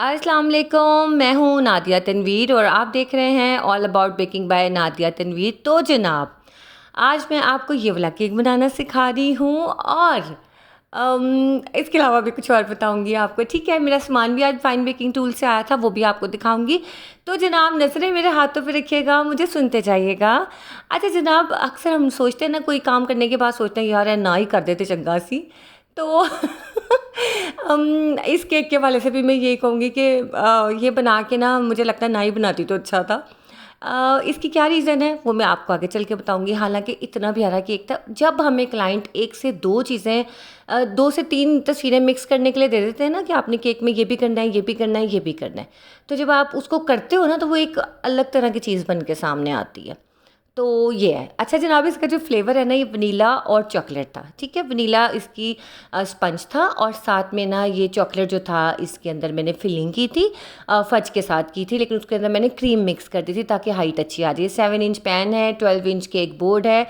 अस्सलाम वालेकुम, मैं हूँ नादिया तनवीर और आप देख रहे हैं all about baking by Nadia Tanveer. तो जनाब, आज मैं आपको ये वाला केक बनाना सिखा रही हूँ और इसके अलावा भी कुछ और बताऊँगी आपको। ठीक है, मेरा सामान भी आज फाइन बेकिंग टूल से आया था, वो भी आपको दिखाऊँगी। तो जनाब, नज़रें मेरे हाथों पे रखिएगा, मुझे सुनते जाइएगा। अच्छा जनाब, अक्सर हम सोचते हैं ना, कोई काम करने के बाद सोचते हैं यार ना ही कर देते चंगा सी। तो इस केक के वाले से भी मैं यही कहूँगी कि ये बना के ना मुझे लगता है ना ही बनाती तो अच्छा था। इसकी क्या रीज़न है वो मैं आपको आगे चल के बताऊँगी। हालाँकि इतना प्यारा केक था। जब हमें क्लाइंट 1 से 2 चीज़ें 2 से 3 तस्वीरें मिक्स करने के लिए दे देते हैं ना कि आपने केक में ये भी करना है, ये भी करना है, ये भी करना है। तो जब आप उसको करते हो ना तो वो एक अलग तरह की चीज़ बन के सामने आती है। तो ये है। अच्छा जनाब, इसका जो फ्लेवर है ना, ये वनीला और चॉकलेट था। ठीक है, वनीला इसकी स्पंज था और साथ में ना ये चॉकलेट जो था इसके अंदर मैंने फिलिंग की थी, फज के साथ की थी, लेकिन उसके अंदर मैंने क्रीम मिक्स कर दी थी ताकि हाइट अच्छी आ जाए। 7 इंच पैन है, 12 इंच केक बोर्ड है,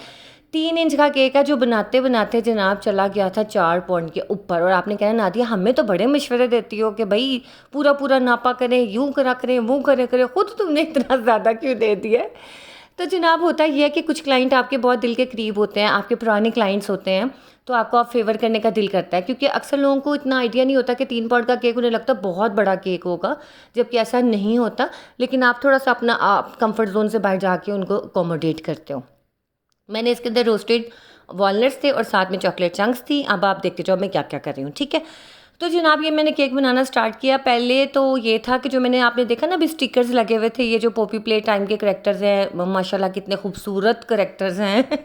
3 इंच का केक है जो बनाते बनाते जनाब चला गया था 4 पौंड के ऊपर। और आपने कहना नादिया हमें तो बड़े मशवरे देती हो कि भाई पूरा पूरा नापा करें, यूँ करा करें, वो करें करें, खुद तुमने इतना ज़्यादा क्यों दे दिया है। तो जनाब, होता ये है कि कुछ क्लाइंट आपके बहुत दिल के करीब होते हैं, आपके पुराने क्लाइंट्स होते हैं, तो आपको आप फेवर करने का दिल करता है, क्योंकि अक्सर लोगों को इतना आइडिया नहीं होता कि 3 पाउंड का केक उन्हें लगता है बहुत बड़ा केक होगा, जबकि ऐसा नहीं होता। लेकिन आप थोड़ा सा अपना आप कंफर्ट जोन से बाहर जाके उनको अकोमोडेट करते हो। मैंने इसके अंदर रोस्टेड वॉलनट्स थे और साथ में चॉकलेट चंक्स थी। अब आप देखते जाओ मैं क्या क्या कर रही हूँ। ठीक है, तो जनाब ये मैंने केक बनाना स्टार्ट किया। पहले तो ये था कि जो मैंने आपने देखा ना, अभी स्टिकर्स लगे हुए थे, ये जो पॉपी प्ले टाइम के करेक्टर्स हैं, माशाल्लाह कितने खूबसूरत करेक्टर्स हैं।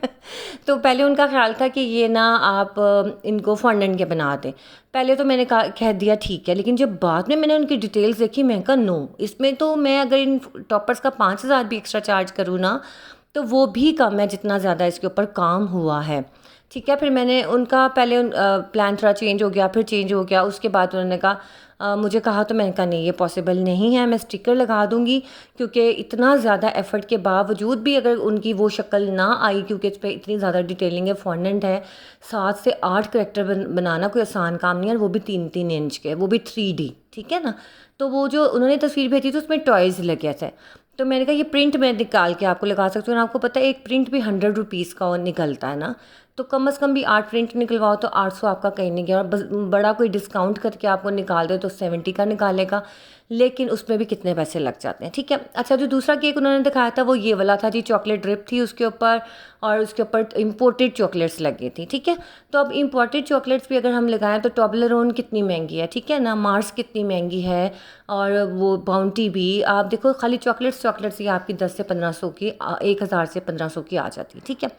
तो पहले उनका ख्याल था कि ये ना आप इनको फॉन्डेंट के बना दें। पहले तो मैंने कहा कह दिया ठीक है, लेकिन जब बाद में मैंने उनकी डिटेल्स देखी मैं कहा नो, इसमें तो मैं अगर इन टॉपर्स का 5,000 भी एक्स्ट्रा चार्ज करूँ ना तो वो भी कम है जितना ज़्यादा इसके ऊपर काम हुआ है। ठीक है, फिर मैंने उनका पहले प्लान थोड़ा चेंज हो गया, फिर चेंज हो गया, उसके बाद उन्होंने कहा मुझे कहा, तो मैंने कहा नहीं ये पॉसिबल नहीं है, मैं स्टिकर लगा दूंगी, क्योंकि इतना ज़्यादा एफर्ट के बावजूद भी अगर उनकी वो शक्ल ना आई, क्योंकि इस पर इतनी ज़्यादा डिटेलिंग है, फॉन्डेंट है, 7 से 8 करेक्टर बनाना कोई आसान काम नहीं है, और वो भी 3-3 इंच के, वो भी 3D। ठीक है ना, तो वो जो उन्होंने तस्वीर भेजी थी उसमें टॉयज़ लगे थे। तो मैंने कहा ये प्रिंट मैं निकाल के आपको लगा सकती हूँ। आपको पता है एक प्रिंट भी 100 रुपीज़ का निकलता है ना, तो कम से कम भी 8 प्रिंट निकलवाओ तो 800 आपका कहीं नहीं गया। और बस बड़ा कोई डिस्काउंट करके आपको निकाल दे तो 70 का निकालेगा, लेकिन उसमें भी कितने पैसे लग जाते हैं। ठीक है, अच्छा जो दूसरा केक उन्होंने दिखाया था वो ये वाला था जी, चॉकलेट ड्रिप थी उसके ऊपर और उसके ऊपर इम्पोर्टेड चॉकलेट्स लगी थी। ठीक है, तो अब इम्पोर्टेड चॉकलेट्स भी अगर हम लगाएं तो टॉबलरोन कितनी महंगी है, ठीक है ना, मार्स कितनी महंगी है, और वो बाउंटी भी आप देखो, खाली चॉकलेट्स ही आपकी 10 से 1500 की 1000 से 1500 की आ जाती है। ठीक है,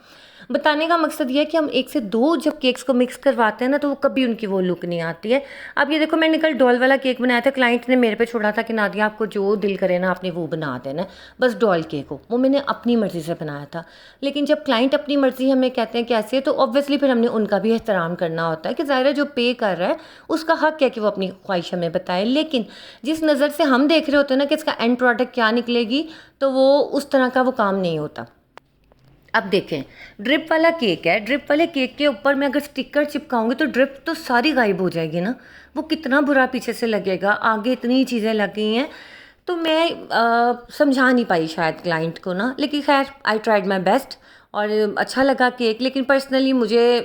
बताने का मकसद ये है कि हम 1 से 2 जब केक्स को मिक्स करवाते हैं ना तो वो कभी उनकी वो लुक नहीं आती है। अब ये देखो, मैंने कल डॉल वाला केक बनाया था, क्लाइंट ने मेरे पे छोड़ा था कि नादिया आपको जो दिल करे ना आपने वो बना देना, बस डॉल केक हो। वो मैंने अपनी मर्ज़ी से बनाया था, लेकिन जब क्लाइंट अपनी मर्ज़ी हमें कहते हैं कैसे, तो ऑब्वियसली फिर हमने उनका भी एहतराम करना होता है कि ज़ाहिर है जो पे कर रहा है उसका हक है कि वो अपनी ख्वाहिश हमें बताए। लेकिन जिस नज़र से हम देख रहे होते हैं ना कि इसका एंड प्रोडक्ट क्या निकलेगी, तो वो उस तरह का वो काम नहीं होता। अब देखें, ड्रिप वाला केक है, ड्रिप वाले केक के ऊपर मैं अगर स्टिकर चिपकाऊंगी तो ड्रिप तो सारी गायब हो जाएगी ना, वो कितना बुरा पीछे से लगेगा। आगे इतनी चीज़ें लग गई हैं, तो मैं समझा नहीं पाई शायद क्लाइंट को ना, लेकिन खैर आई ट्राइड माई बेस्ट और अच्छा लगा केक। लेकिन पर्सनली मुझे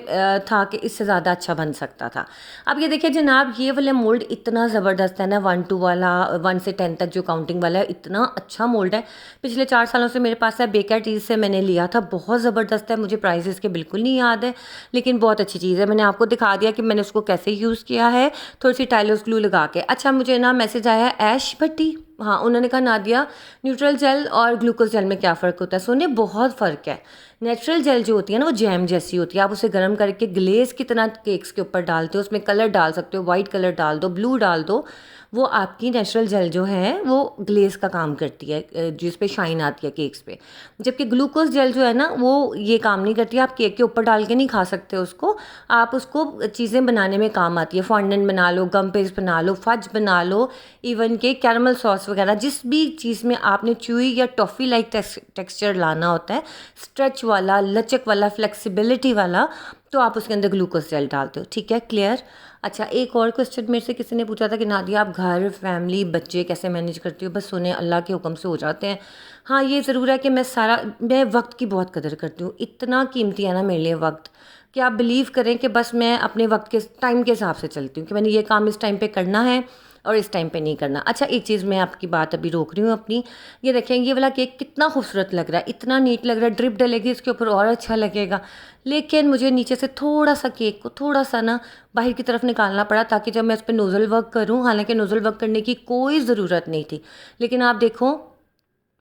था कि इससे ज़्यादा अच्छा बन सकता था। अब ये देखिए जनाब, ये वाला मोल्ड इतना ज़बरदस्त है ना, 1-2 वाला, 1 से 10 तक जो काउंटिंग वाला है, इतना अच्छा मोल्ड है। पिछले 4 सालों से मेरे पास है, बेकर चीज़ से मैंने लिया था, बहुत ज़बरदस्त है। मुझे प्राइस इसके बिल्कुल नहीं याद है, लेकिन बहुत अच्छी चीज़ है। मैंने आपको दिखा दिया कि मैंने उसको कैसे यूज़ किया है, थोड़ी सी टाइलोस ग्लू लगा के। अच्छा, मुझे ना मैसेज आया ऐश भट्टी, हाँ उन्होंने कहा नादिया न्यूट्रल जेल और ग्लूकोज जेल में क्या फ़र्क होता है। सुनिए, बहुत फ़र्क है। नेचुरल जेल जो होती है ना वो जैम जैसी होती है, आप उसे गर्म करके ग्लेज़ की तरह केक्स के ऊपर डालते हो, उसमें कलर डाल सकते हो, वाइट कलर डाल दो, ब्लू डाल दो, वो आपकी नेचुरल जेल जो है वो ग्लेज़ का काम करती है, जिस पे शाइन आती है केक्स पे। जबकि ग्लूकोज जेल जो है ना वो ये काम नहीं करती, आप केक के ऊपर डाल के नहीं खा सकते उसको, आप उसको चीज़ें बनाने में काम आती है। फॉन्डेंट बना लो, गम पेस्ट बना लो, फज बना लो, इवन के कैरमल सॉस वगैरह, जिस भी चीज़ में आपने च्यूई या टॉफ़ी लाइक टेक्सचर लाना होता है, स्ट्रेच वाला, लचक वाला, फ्लेक्सिबिलिटी वाला, तो आप उसके अंदर ग्लूकोज जेल डालते हो। ठीक है, क्लियर। अच्छा, एक और क्वेश्चन मेरे से किसी ने पूछा था कि नादिया आप घर, फैमिली, बच्चे कैसे मैनेज करती हो? बस सुने अल्लाह के हुक्म से हो जाते हैं। हाँ, ये ज़रूर है कि मैं वक्त की बहुत कदर करती हूँ। इतना कीमती है ना मेरे लिए वक्त, कि आप बिलीव करें कि बस मैं अपने वक्त के टाइम के हिसाब से चलती हूँ कि मैंने ये काम इस टाइम पे करना है और इस टाइम पे नहीं करना। अच्छा, एक चीज़ मैं आपकी बात अभी रोक रही हूँ अपनी। ये देखें, ये वाला केक कितना खूबसूरत लग रहा है, इतना नीट लग रहा है। ड्रिप डलेगी इसके ऊपर और अच्छा लगेगा। लेकिन मुझे नीचे से थोड़ा सा केक को थोड़ा सा ना बाहर की तरफ निकालना पड़ा, ताकि जब मैं इस पर नोज़ल वर्क करूँ, हालांकि नोज़ल वर्क करने की कोई ज़रूरत नहीं थी, लेकिन आप देखो,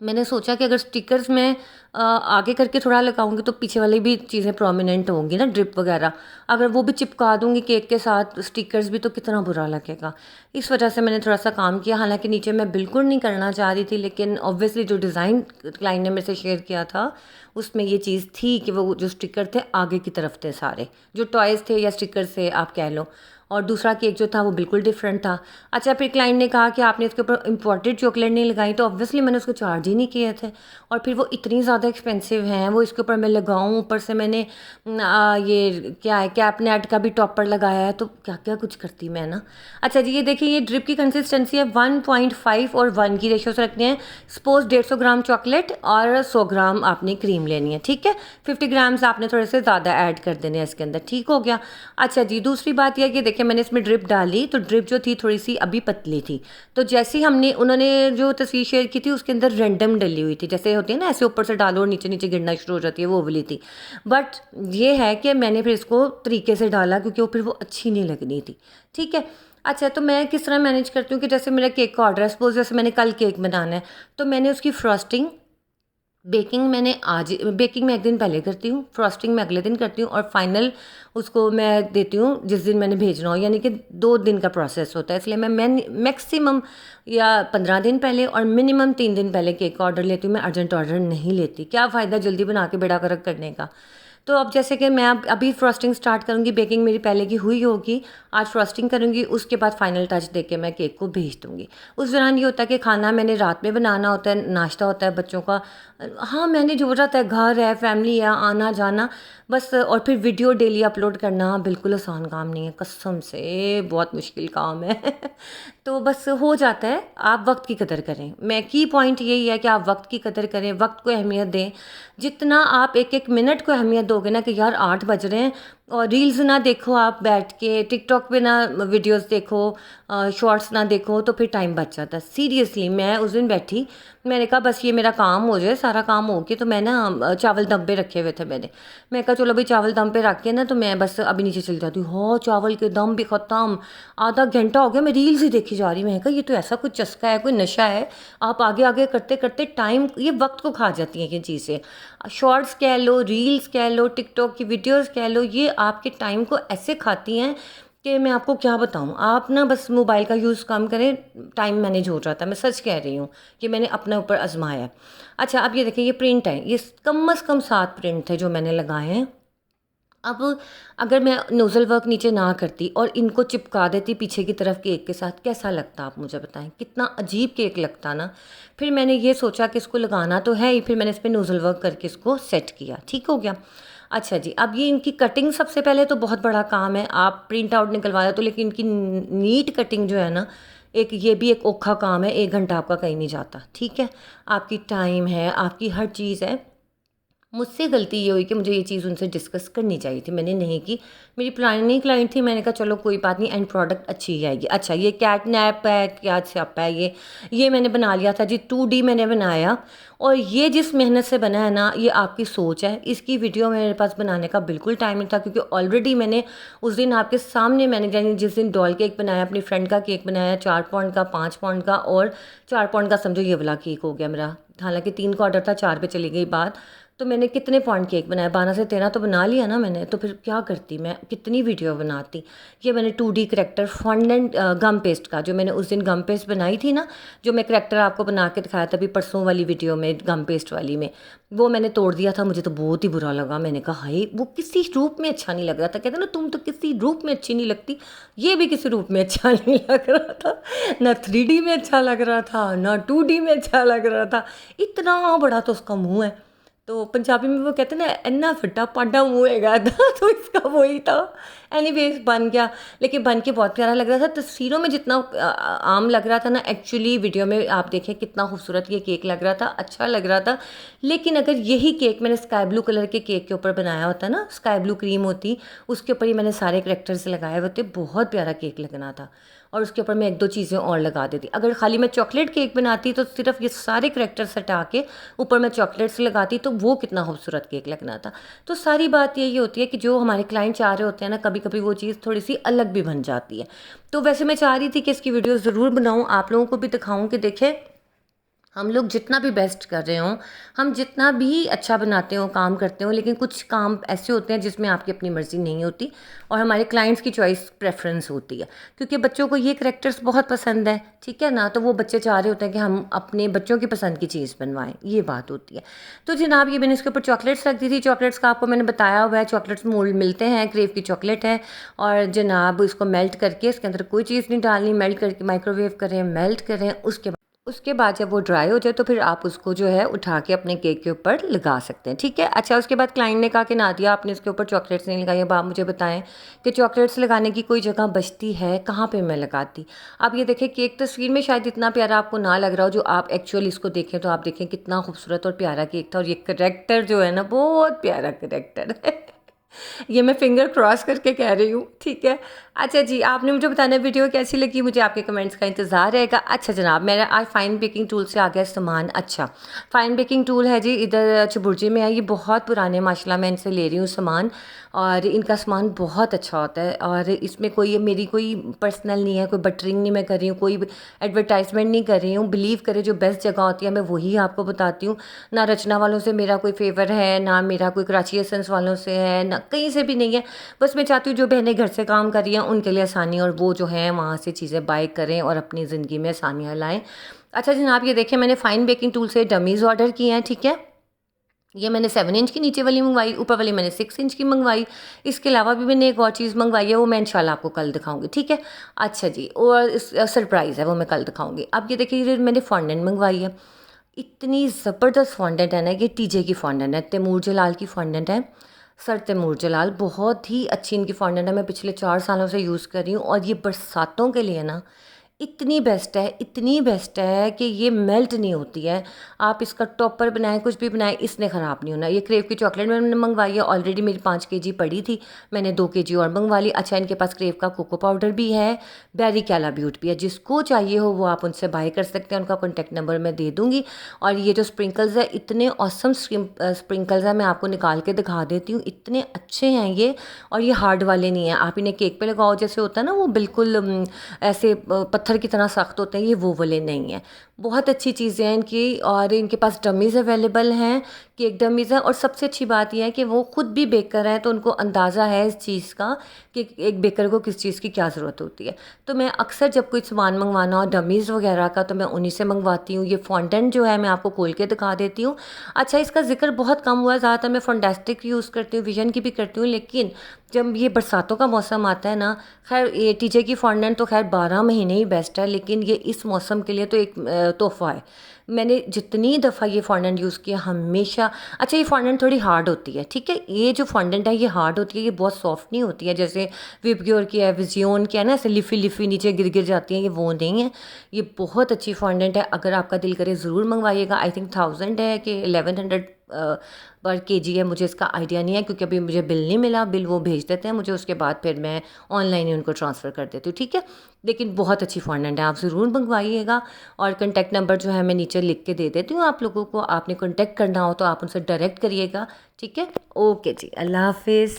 मैंने सोचा कि अगर स्टिकर्स में आगे करके थोड़ा लगाऊंगी तो पीछे वाली भी चीज़ें प्रोमिनेंट होंगी ना, ड्रिप वगैरह। अगर वो भी चिपका दूंगी केक के साथ स्टिकर्स भी, तो कितना बुरा लगेगा। इस वजह से मैंने थोड़ा सा काम किया। हालांकि नीचे मैं बिल्कुल नहीं करना चाह रही थी, लेकिन ऑब्वियसली जो डिज़ाइन क्लाइंट ने मेरे से शेयर किया था उसमें ये चीज़ थी कि वो जो स्टिकर थे आगे की तरफ थे, सारे जो टॉयज़ थे या स्टिकर से आप कह लो, और दूसरा केक जो था वो बिल्कुल डिफरेंट था। अच्छा, फिर क्लाइंट ने कहा कि आपने इसके ऊपर इम्पोर्टेड चॉकलेट नहीं लगाई, तो ऑब्वियसली मैंने उसको चार्ज ही नहीं किए थे। और फिर वो इतनी ज़्यादा एक्सपेंसिव हैं, वो इसके ऊपर मैं लगाऊँ, ऊपर से मैंने ये क्या है, कैप नेट का भी टॉपर लगाया है, तो क्या क्या कुछ करती मैं ना। अच्छा जी, ये देखिए, ये ड्रिप की कंसिस्टेंसी है 1.5 और 1 की रेशो से रखनी है। सपोज 150 ग्राम चॉकलेट और 100 ग्राम आपने क्रीम लेनी है। ठीक है, 50 ग्राम्स आपने थोड़े से ज़्यादा ऐड कर देने हैं इसके अंदर। ठीक हो गया। अच्छा जी, दूसरी बात यह कि देखिए, मैंने इसमें ड्रिप डाली तो ड्रिप जो थी थोड़ी सी अभी पतली थी, तो जैसे ही उन्होंने जो तस्वीर शेयर की थी उसके अंदर रैंडम डली हुई थी, जैसे होती है ना ऐसे ऊपर से डालो और नीचे नीचे गिरना शुरू हो जाती है, वो वाली थी। बट ये है कि मैंने फिर इसको तरीके से डाला, क्योंकि वो फिर वो अच्छी नहीं लगनी थी। ठीक है। अच्छा, तो मैं किस तरह मैनेज करती हूँ कि जैसे मेरा केक का ऑर्डर है, सपोज जैसे मैंने कल केक बनाना है, तो मैंने उसकी फ्रॉस्टिंग, बेकिंग मैं एक दिन पहले करती हूँ, फ्रॉस्टिंग मैं अगले दिन करती हूँ, और फाइनल उसको मैं देती हूँ जिस दिन मैंने भेजना हो, यानी कि 2 दिन का प्रोसेस होता है। इसलिए मैं मैक्सिमम या 15 दिन पहले और मिनिमम 3 दिन पहले केक का ऑर्डर लेती हूँ। मैं अर्जेंट ऑर्डर नहीं लेती, क्या फ़ायदा जल्दी बना के बेड़ा गर्क करने का। तो अब जैसे कि मैं अभी फ्रॉस्टिंग स्टार्ट करूँगी, बेकिंग मेरी पहले की हुई होगी, आज फ्रॉस्टिंग करूँगी, उसके बाद फाइनल टच दे के मैं केक को भेज दूँगी। उस दौरान ये होता है कि खाना मैंने रात में बनाना होता है, नाश्ता होता है बच्चों का। हाँ, मैंने जो रहता है, घर है, फैमिली है, आना जाना बस, और फिर वीडियो डेली अपलोड करना बिल्कुल आसान काम नहीं है, कसम से बहुत मुश्किल काम है। तो बस हो जाता है। आप वक्त की कदर करें, मैं की पॉइंट यही है कि आप वक्त की कदर करें, वक्त को अहमियत दें। जितना आप एक एक मिनट को अहमियत दोगे ना, कि यार 8 बज रहे हैं, और रील्स ना देखो आप बैठ के, टिकटॉक पे ना वीडियोस देखो, शॉर्ट्स ना देखो, तो फिर टाइम बच जाता है। सीरियसली, मैं उस दिन बैठी, मैंने कहा बस ये मेरा काम हो जाए, सारा काम हो के, तो मैं ना चावल दम पे रखे हुए थे मैं कहा चलो भाई चावल दम पे रख के ना, तो मैं बस अभी नीचे चली जाती हूँ। हो, चावल के दम भी ख़त्म, आधा घंटा हो गया, मैं रील्स ही देखी जा रही। मैंने कहा ये तो ऐसा कुछ चस्का है, कोई नशा है। आप आगे आगे करते करते टाइम, ये वक्त को खा जाती हैं ये चीज़ें। शॉर्ट्स कह लो, रील्स कह लो, टिकटॉक की वीडियोस कह लो, ये आपके टाइम को ऐसे खाती हैं कि मैं आपको क्या बताऊं। आप ना बस मोबाइल का यूज़ कम करें, टाइम मैनेज हो जाता है। मैं सच कह रही हूँ कि मैंने अपने ऊपर आजमाया है। अच्छा, अब ये देखिए, ये प्रिंट है, ये कम से कम 7 प्रिंट थे जो मैंने लगाए हैं। अब अगर मैं नोज़ल वर्क नीचे ना करती और इनको चिपका देती पीछे की तरफ केक के साथ, कैसा लगता आप मुझे बताएं, कितना अजीब केक लगता ना। फिर मैंने ये सोचा कि इसको लगाना तो है ही, फिर मैंने इस पर नोज़ल वर्क करके इसको सेट किया। ठीक हो गया। अच्छा जी, अब ये इनकी कटिंग सबसे पहले तो बहुत बड़ा काम है। आप प्रिंट आउट निकलवा दो, तो लेकिन इनकी नीट कटिंग जो है ना, ये भी एक औखा काम है। 1 घंटा आपका कहीं नहीं जाता। ठीक है, आपकी टाइम है, आपकी हर चीज़ है। मुझसे गलती ये हुई कि मुझे ये चीज़ उनसे डिस्कस करनी चाहिए थी, मैंने नहीं की। मेरी पुरानी क्लाइंट थी, मैंने कहा चलो कोई बात नहीं, एंड प्रोडक्ट अच्छी ही आएगी। अच्छा, ये कैट नैप है, क्या स्याप है, ये मैंने बना लिया था जी, 2D मैंने बनाया। और ये जिस मेहनत से बना है ना, ये आपकी सोच है। इसकी वीडियो मेरे पास बनाने का बिल्कुल टाइम नहीं था, क्योंकि ऑलरेडी मैंने उस दिन आपके सामने, मैंने यानी जिस दिन डॉल केक बनाया, अपनी फ्रेंड का केक बनाया, 4 पाउंड का, 5 पाउंड का, और 4 पाउंड का, समझो ये वाला केक हो गया मेरा। हालांकि 3 का ऑर्डर था, 4 पे चली गई बात। तो मैंने कितने पॉइंट केक बनाया, 12 से 13 तो बना लिया ना मैंने। तो फिर क्या करती मैं, कितनी वीडियो बनाती। ये मैंने 2D करेक्टर फॉन्डेंट गम पेस्ट का, जो मैंने उस दिन गम पेस्ट बनाई थी ना, जो मैं करेक्टर आपको बना के दिखाया था अभी परसों वाली वीडियो में, गम पेस्ट वाली में, वो मैंने तोड़ दिया था। मुझे तो बहुत ही बुरा लगा। मैंने कहा हाय, वो किसी रूप में अच्छा नहीं लग रहा था। कहते ना, तुम तो किसी रूप में अच्छी नहीं लगती, ये भी किसी रूप में अच्छा नहीं लग रहा था। ना 3D में अच्छा लग रहा था, ना 2D में अच्छा लग रहा था। इतना बड़ा तो उसका मुँह है, तो पंजाबी में वो कहते हैं ना, इन्ना फटा पाडा मुँह हैगा था तो इसका वही था। एनीवेज बन गया, लेकिन बन के बहुत प्यारा लग रहा था। तस्वीरों में जितना आम लग रहा था ना, एक्चुअली वीडियो में आप देखें कितना खूबसूरत ये केक लग रहा था, अच्छा लग रहा था। लेकिन अगर यही केक मैंने स्काई ब्लू कलर के केक के ऊपर बनाया होता ना, स्काई ब्लू क्रीम होती, उसके ऊपर ही मैंने सारे करेक्टर्स लगाए होते, बहुत प्यारा केक लगना था। और उसके ऊपर मैं एक दो चीज़ें और लगा देती। अगर खाली मैं चॉकलेट केक बनाती तो सिर्फ ये सारे करेक्टर्स हटा के ऊपर मैं चॉकलेट्स लगाती, तो वो कितना खूबसूरत केक लगना था। तो सारी बात यही होती है कि जो हमारे क्लाइंट चाह रहे होते हैं ना, कभी कभी वो चीज़ थोड़ी सी अलग भी बन जाती है। तो वैसे मैं चाह रही थी कि इसकी वीडियो ज़रूर बनाऊँ, आप लोगों को भी दिखाऊँ कि देखें हम लोग जितना भी बेस्ट कर रहे हों, हम जितना भी अच्छा बनाते हो, काम करते हो, लेकिन कुछ काम ऐसे होते हैं जिसमें आपकी अपनी मर्ज़ी नहीं होती और हमारे क्लाइंट्स की चॉइस प्रेफरेंस होती है। क्योंकि बच्चों को ये करैक्टर्स बहुत पसंद है, ठीक है ना, तो वो बच्चे चाह रहे होते हैं कि हम अपने बच्चों की पसंद की चीज़ बनवाएं, ये बात होती है। तो जनाब ये मैंने इसके ऊपर चॉकलेट्स रख दी थी। चॉकलेट्स का आपको मैंने बताया हुआ है, चॉकलेट्स मोल्ड मिलते हैं, क्रेव की चॉकलेट है। और जनाब इसको मेल्ट करके, इसके अंदर कोई चीज़ नहीं डालनी, मेल्ट करके माइक्रोवेव करें, मेल्ट करें। उसके बाद जब वो ड्राई हो जाए तो फिर आप उसको जो है उठा के अपने केक के ऊपर लगा सकते हैं, ठीक है। अच्छा, उसके बाद क्लाइंट ने कहा कि नादिया आपने इसके ऊपर चॉकलेट्स नहीं लगाई, अब आप मुझे बताएं कि चॉकलेट्स लगाने की कोई जगह बचती है, कहाँ पे मैं लगाती। अब ये देखें, केक तस्वीर में शायद इतना प्यारा आपको ना लग रहा हो, जो आप एक्चुअली इसको देखें तो आप देखें कितना खूबसूरत और प्यारा केक था। और ये करेक्टर जो है ना, बहुत प्यारा करेक्टर है। ये मैं फिंगर क्रॉस करके कह रही हूँ, ठीक है। अच्छा जी, आपने मुझे बताना वीडियो कैसी लगी, मुझे आपके कमेंट्स का इंतज़ार रहेगा। अच्छा जनाब, मेरा आज फाइन बेकिंग टूल से आ गया सामान। अच्छा, फाइन बेकिंग टूल है जी, इधर चबुर्जे में है, ये बहुत पुराने माशाल्लाह, मैं इनसे ले रही हूँ सामान और इनका सामान बहुत अच्छा होता है। और इसमें कोई मेरी कोई पर्सनल नहीं है, कोई बटरिंग नहीं मैं कर रही हूँ, कोई एडवर्टाइजमेंट नहीं कर रही हूँ। बिलीव करें, जो बेस्ट जगह होती है मैं वही आपको बताती हूँ। ना रचना वालों से मेरा कोई फेवर है, ना मेरा कोई कराची एसेंस वालों से है, ना कहीं से भी नहीं है। बस मैं चाहती हूँ जो बहनें घर से काम कर रही हैं उनके लिए आसानी, और वो जो है वहाँ से चीज़ें बाय करें और अपनी ज़िंदगी में आसानियाँ लाएँ। अच्छा जनाब, ये देखिए मैंने फ़ाइन बेकिंग टूल से डमीज़ ऑर्डर किए हैं, ठीक है। ये मैंने 7 इंच की नीचे वाली मंगवाई, ऊपर वाली मैंने 6 इंच की मंगवाई। इसके अलावा भी मैंने एक और चीज़ मंगवाई है, वो मैं इंशाल्लाह आपको कल दिखाऊंगी, ठीक है। अच्छा जी, और इस सरप्राइज़ है, वो मैं कल दिखाऊंगी। अब ये देखिए, मैंने फॉन्डेंट मंगवाई है। इतनी ज़बरदस्त फॉन्डेंट है ना, ये टीजे की फॉन्डेंट है, तैमूर जलाल की फॉन्डेंट है। सर तैमूर जलाल, बहुत ही अच्छी इनकी फॉन्डेंट है, मैं पिछले 4 सालों से यूज़ कर रही हूँ। और ये बरसातों के लिए ना इतनी बेस्ट है, इतनी बेस्ट है कि ये मेल्ट नहीं होती है। आप इसका टॉपर बनाएं, कुछ भी बनाएं, इसने ख़राब नहीं होना। ये क्रेव की चॉकलेट मैंने मंगवाई है, ऑलरेडी मेरी 5 केजी पड़ी थी, मैंने 2 केजी और मंगवा ली। अच्छा, इनके पास क्रेव का कोको पाउडर भी है, बेरी कैला ब्यूट भी है, जिसको चाहिए हो वो आप उनसे बाय कर सकते हैं, उनका कॉन्टैक्ट नंबर मैं दे दूँगी। और ये जो स्प्रिंकल्स है, इतने ऑसम स्प्रिंकल्स हैं, मैं आपको निकाल के दिखा देती हूँ, इतने अच्छे हैं ये। और ये हार्ड वाले नहीं हैं, आप इन्हें केक पे लगाओ जैसे होता है ना, वो बिल्कुल ऐसे पत्थर की तरह सख्त होते हैं, ये वो वाले नहीं हैं। बहुत अच्छी चीज़ें हैं इनकी। और इनके पास डमीज़ अवेलेबल हैं, केक डमीज़ हैं। और सबसे अच्छी बात यह है कि वो खुद भी बेकर हैं, तो उनको अंदाज़ा है इस चीज़ का कि एक बेकर को किस चीज़ की क्या ज़रूरत होती है। तो मैं अक्सर जब कोई सामान मंगवाना हो डमीज़ वगैरह का, तो मैं उन्हीं से मंगवाती हूँ। ये फॉन्डेंट जो है मैं आपको खोल के दिखा देती हूँ। अच्छा, इसका जिक्र बहुत कम हुआ, ज़्यादातर मैं फॉन्डेस्टिक यूज़ करती हूँ, विजन की भी करती हूँ। लेकिन जब ये बरसातों का मौसम आता है ना, खैर ये टीजे की फॉन्डेंट तो खैर 12 महीने ही बेस्ट है, लेकिन ये इस मौसम के लिए तो एक तोहफ़ा है। मैंने जितनी दफ़ा ये फॉन्डेंट यूज़ किया हमेशा। अच्छा, ये फॉन्डेंट थोड़ी हार्ड होती है, ठीक है। ये जो फॉन्डेंट है ये हार्ड होती है, ये बहुत सॉफ्ट नहीं होती है जैसे विबग्योर की है, विजियोन की है ना, ऐसे लिफी लिफी नीचे गिर गिर जाती है, ये वो नहीं है। ये बहुत अच्छी फॉन्डेंट है, अगर आपका दिल करे ज़रूर मंगवाइएगा। आई थिंक 1000 है कि 1100 पर केजी है, मुझे इसका आइडिया नहीं है, क्योंकि अभी मुझे बिल नहीं मिला। बिल वो भेज देते हैं मुझे, उसके बाद फिर मैं ऑनलाइन ही उनको ट्रांसफ़र कर देती हूँ, ठीक है। लेकिन बहुत अच्छी फॉन्डेंट है, आप ज़रूर मंगवाइएगा। और कॉन्टैक्ट नंबर जो है मैं नीचे लिख के दे देती हूँ आप लोगों को। आपने कॉन्टैक्ट करना हो तो आप उनसे डायरेक्ट करिएगा, ठीक है। ओके जी, अल्लाह हाफिज़।